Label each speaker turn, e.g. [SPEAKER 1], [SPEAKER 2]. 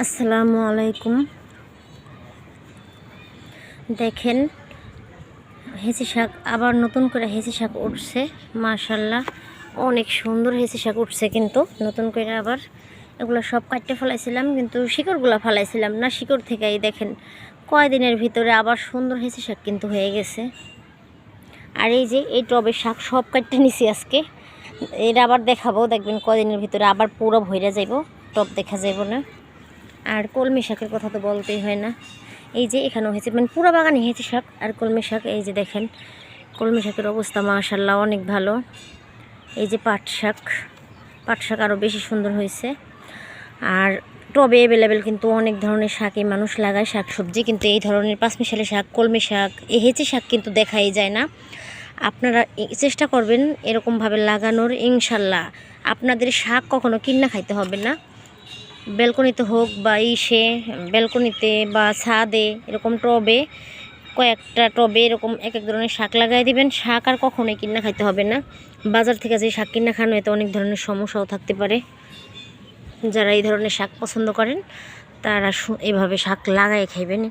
[SPEAKER 1] আসসালামু আলাইকুম। দেখেন হেঁচি শাক আবার নতুন করে হেঁচি শাক উঠছে। মাশাল্লাহ অনেক সুন্দর হেঁচি শাক উঠছে, কিন্তু নতুন করে আবার এগুলো সব কাটতে ফেলাইছিলাম, কিন্তু শিকড়গুলো ফেলাইছিলাম না। শিকড় থেকেই দেখেন কয়দিনের ভিতরে আবার সুন্দর হেঁচি শাক কিন্তু হয়ে গেছে। আর এই যে এই টবের শাক সব কাটতে নিছি আজকে, এটা আবার দেখাবো। দেখবেন কয়দিনের ভিতরে আবার পুরো ভইরা যাইব, টব দেখা যাইব না। আর কলমি শাকের কথা তো বলতেই হয় না। এই যে এখানেও হয়েছে, মানে পুরো বাগানে হেঁচি শাক আর কলমি শাক। এই যে দেখেন কলমি শাকের অবস্থা মাশাল্লাহ অনেক ভালো। এই যে পাট শাক আরও বেশি সুন্দর হয়েছে। আর টবে অ্যাভেলেবেল কিন্তু অনেক ধরনের শাকই মানুষ লাগায়, শাক সবজি, কিন্তু এই ধরনের পাঁচমিশালি শাক, কলমি শাক, এই হেঁচি শাক কিন্তু দেখাই যায় না। আপনারা চেষ্টা করবেন এরকমভাবে লাগানোর, ইনশাল্লাহ আপনাদের শাক কখনো কিনা খাইতে হবে না। ব্যালকনিতে হোক বা ব্যালকনিতে বা ছাদে, এরকম টবে, কয়েকটা টবে এরকম এক এক ধরনের শাক লাগাই দিবেন। শাক আর কখনোই কিনা খাইতে হবে না। বাজার থেকে যে শাক কিনা খানো, এতে অনেক ধরনের সমস্যাও থাকতে পারে। যারা এই ধরনের শাক পছন্দ করেন তারা এভাবে শাক লাগাই খাইবেন।